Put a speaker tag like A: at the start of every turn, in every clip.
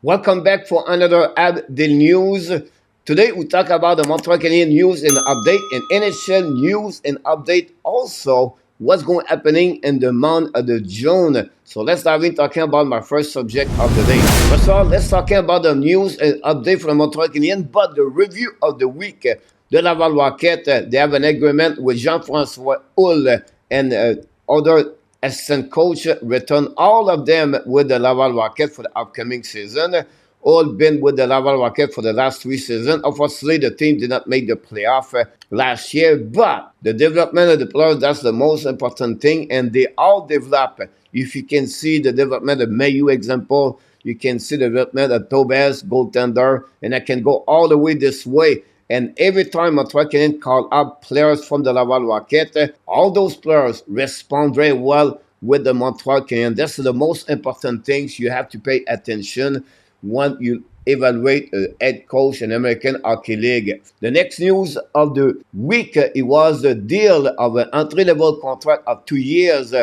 A: Welcome back for another Habs Daily news. Today we talk about the Montreal Canadiens news and update and NHL news and update. Also, what's going happening in the month of the June. So let's dive in talking about my first subject of the day. First of all, let's talk about the news and update from the Montreal Canadiens, but the review of the week. The Laval Rocket, they have an agreement with Jean-François Hull and other assistant coach return all of them with the Laval Rocket for the upcoming season. All been with the Laval Rocket for the last 3 seasons. Obviously, the team did not make the playoff last year, but the development of the players, that's the most important thing, and they all develop. If you can see the development of Mayu example, you can see the development of Tobes, goaltender, and I can go all the way this way. And every time Montreal Canadiens call up players from the Laval Rocket, all those players respond very well with the Montreal Canadiens. That's the most important things you have to pay attention when you evaluate a head coach in American Hockey League. The next news of the week, it was the deal of an entry-level contract of 2 years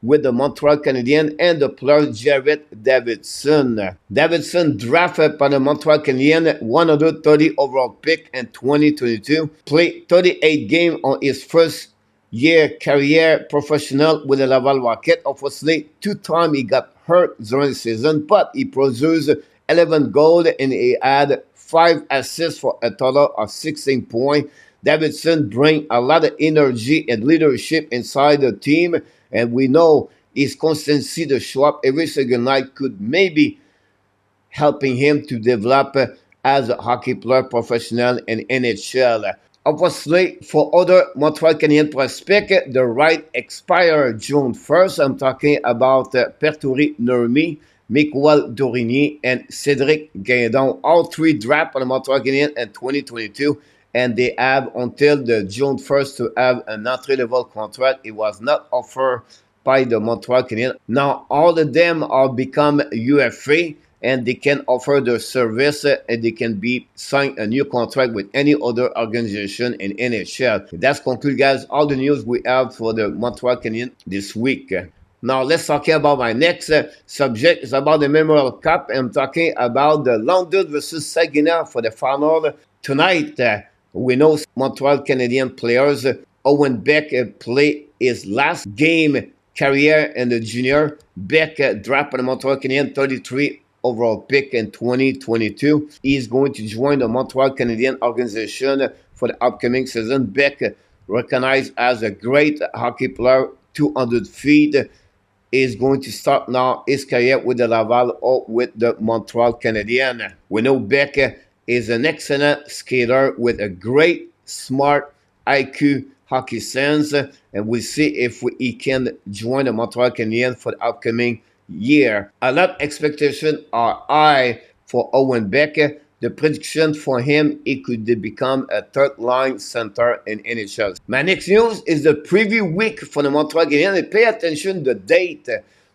A: with the Montreal Canadiens and the player Jared Davidson. Davidson drafted by the Montreal Canadiens, 130 overall pick in 2022, played 38 games on his first year career professional with the Laval Rocket. Obviously, 2 times he got hurt during the season, but he produced 11 goals and he had 5 assists for a total of 16 points. Davidson brings a lot of energy and leadership inside the team, and we know his constancy to show up every single night could maybe helping him to develop as a hockey player professional in NHL. Obviously, for other Montreal Canadiens prospects, the right expired June 1st. I'm talking about Perturi Nurmi, Miguel Dorigny, and Cédric Guindon. All 3 drafted by the Montreal Canadiens in 2022, and they have until the June 1st to have an entry-level contract. It was not offered by the Montreal Canadiens. Now, all of them are become UFA, and they can offer their service and they can be signed a new contract with any other organization in NHL. That's conclude, guys, all the news we have for the Montreal Canadiens this week. Now, let's talk about my next subject. It's about the Memorial Cup. I'm talking about the London versus Saginaw for the final tonight. We know Montreal Canadiens players, Owen Beck played his last game career in the junior. Beck dropped by the Montreal Canadiens 33 overall pick in 2022. He's going to join the Montreal Canadiens organization for the upcoming season. Beck, recognized as a great hockey player, 200 feet, is going to start now his career with the Laval or with the Montreal Canadiens. We know Beck is an excellent skater with a great, smart IQ hockey sense, and we'll see if he can join the Montreal Canadiens for the upcoming year. A lot of expectations are high for Owen Beck. The prediction for him, he could become a third-line center in NHL. My next news is the preview week for the Montreal Canadiens. Pay attention to the date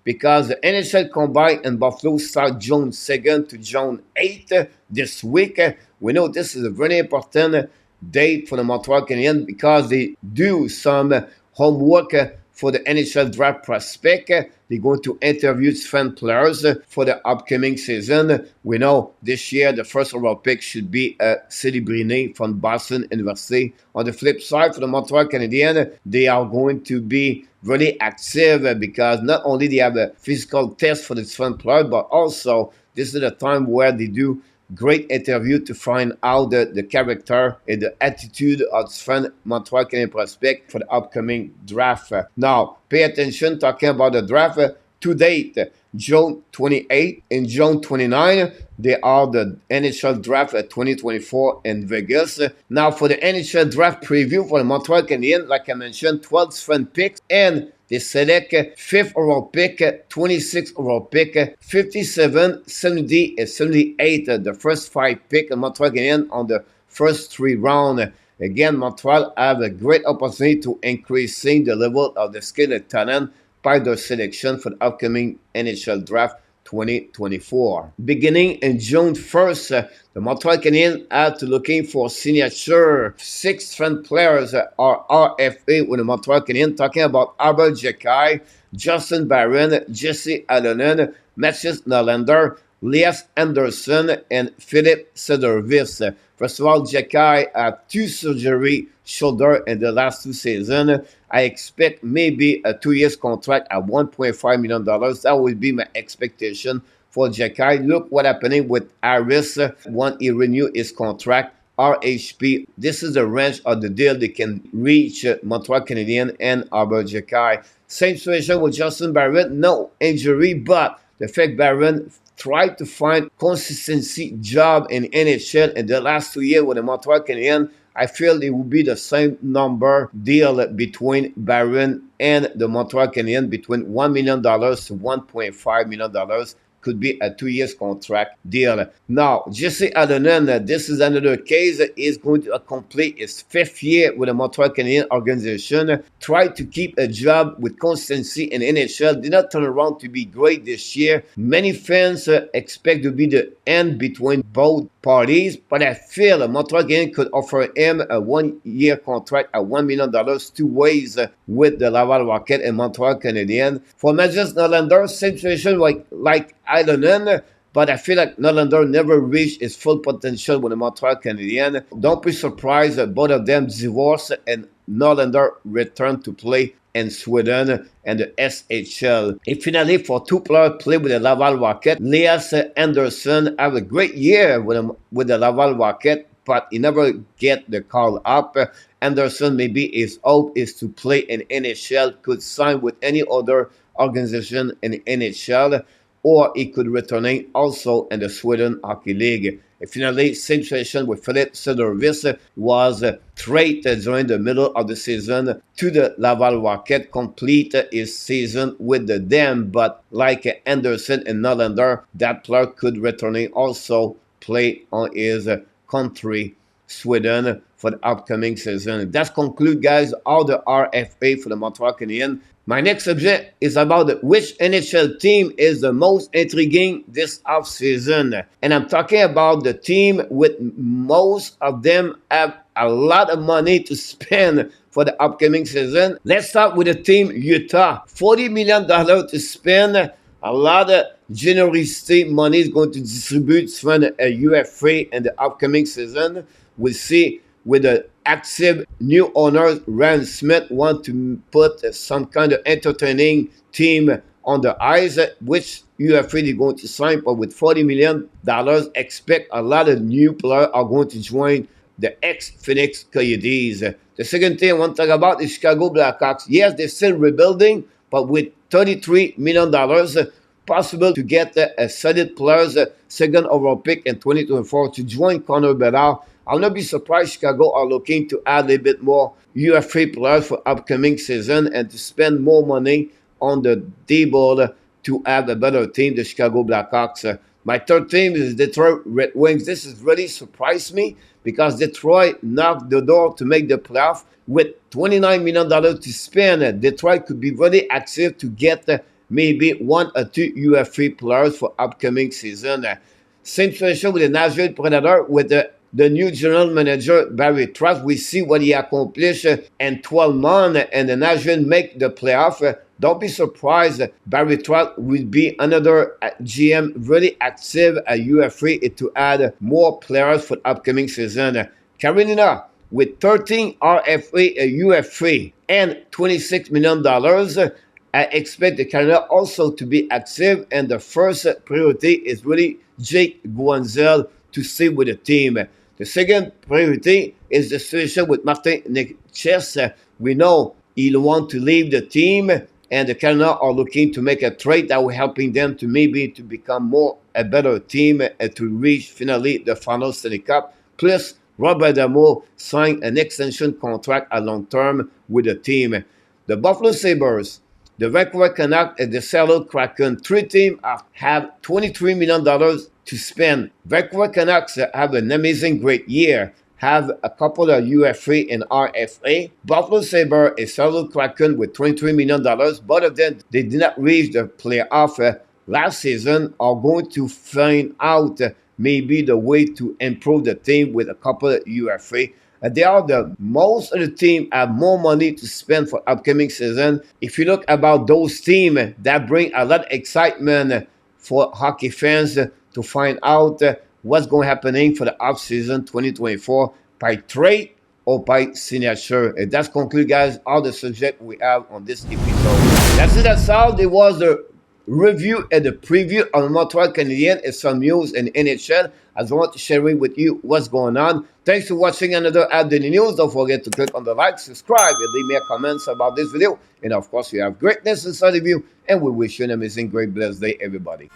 A: because the NHL Combine in Buffalo starts June 2nd to June 8th this week. We know this is a very important date for the Montreal Canadiens because they do some homework for the NHL draft prospect. They're going to interview fan players for the upcoming season. We know this year the first overall pick should be Cédric from Boston University. On the flip side, for the Montreal Canadiens, they are going to be really active because not only they have a physical test for this fan player, but also this is the time where they do great interview to find out the character and the attitude of the Montreal Canadiens prospect for the upcoming draft. Now, pay attention, talking about the draft. To date, June 28 and June 29, they are the NHL draft at 2024 in Vegas. Now, for the NHL draft preview for the Montreal Canadiens, like I mentioned, 12 fan picks, and they select 5th overall pick, 26th overall pick, 57, 70, and 78, the first 5 pick of Montreal Canadiens on the first 3 rounds. Again, Montreal have a great opportunity to increasing the level of the skill and talent by their selection for the upcoming NHL draft 2024. Beginning in June 1st, the Montreal Canadiens have to looking for signature. 6 fan players are RFA with the Montreal Canadiens, talking about Albert Jekai, Justin Barron, Jesse Allonen, Matthias Nylander, Elias Anderson, and Philip Sedervis. First of all, Jacky had 2 surgery shoulder in the last 2 seasons. I expect maybe a 2 years contract at $1.5 million. That would be my expectation for Jacky. Look what happening with Harris when he renew his contract. RHP. This is the range of the deal they can reach Montreal Canadiens and Albert Jacky. Same situation with Justin Barron. No injury, but the fact Barron tried to find consistency job in NHL in the last 2 years with the Montreal Canadiens. I feel it will be the same number deal between Barron and the Montreal Canadiens, between $1 million to $1.5 million. Could be a 2 years contract deal. Now, Jesse Alonen, this is another case. He's going to complete his 5th year with the Montreal Canadiens organization. Tried to keep a job with consistency in NHL. Did not turn around to be great this year. Many fans expect to be the end between both parties, but I feel Montreal Canadiens could offer him a 1 year contract at $1 million 2 ways with the Laval Rocket and Montreal Canadiens. For Magnus Nylander, same situation like Alonen, but I feel like Nylander never reached his full potential with the Montreal Canadiens. Don't be surprised that both of them divorced and Nylander returned to play in Sweden and the SHL. And finally, for 2 players play with the Laval Rocket, Elias Anderson have a great year with the Laval Rocket, but he never get the call up. Anderson, maybe his hope is to play in NHL, could sign with any other organization in NHL, or he could return also in the Sweden Hockey League. And finally, same situation with Philip Sedervis, was traded during the middle of the season to the Laval Rocket, complete his season with them, but like Anderson and Nylander, that player could return also play on his country, Sweden, for the upcoming season. That concludes, guys, all the RFA for the Montreal Canadiens. My next subject is about which NHL team is the most intriguing this offseason. And I'm talking about the team with most of them have a lot of money to spend for the upcoming season. Let's start with the team Utah. $40 million to spend. A lot of generosity money is going to distribute from a UFA in the upcoming season. We'll see with the active new owners, Rand Smith want to put some kind of entertaining team on the ice, which UFA is going to sign. But with $40 million, expect a lot of new players are going to join the ex-Phoenix Coyotes. The second thing I want to talk about is Chicago Blackhawks. Yes, they're still rebuilding, but with $33 million, possible to get a solid players, second overall pick in 2024 to join Connor Bedard. I'll not be surprised Chicago are looking to add a little bit more UFA players for upcoming season and to spend more money on the table to have a better team, the Chicago Blackhawks. My third team is Detroit Red Wings. This has really surprised me because Detroit knocked the door to make the playoff with $29 million to spend. Detroit could be really active to get maybe 1 or 2 UFA players for upcoming season. Same situation with the Nashville Predator with the new general manager, Barry Trotz. We see what he accomplished in 12 months, and the Nashville make the playoff. Don't be surprised. Barry Trotz will be another GM really active at UFA to add more players for the upcoming season. Carolina with 13 RFA, UFA, and $26 million. I expect the Canada also to be active, and the first priority is really Jake Guenzel to stay with the team. The second priority is the situation with Martin Necas. We know he'll want to leave the team, and the Canada are looking to make a trade that will helping them to maybe to become a better team and to reach finally the final Stanley Cup. Plus, Robert Damo signed an extension contract a long term with the team. The Buffalo Sabres, the Vancouver Canucks, and the Seattle Kraken, 3 teams have $23 million to spend. Vancouver Canucks have an amazing great year, have a couple of UFA and RFA. Buffalo Sabres and Seattle Kraken with $23 million. Both of them, they did not reach the playoff last season, are going to find out maybe the way to improve the team with a couple of UFA. They are most of the team have more money to spend for upcoming season. If you look about those teams that bring a lot of excitement for hockey fans to find out what's going to happening for the offseason 2024 by trade or by signature. And that's conclude, guys, all the subject we have on this episode. That's it. That's all. There was the review and the preview on Montreal Canadiens and some news in NHL. I just want to share with you what's going on. Thanks for watching another Habs Daily News. Don't forget to click on the like, subscribe, and leave me a comments about this video. And of course, you have greatness inside of you. And we wish you an amazing, great, blessed day, everybody.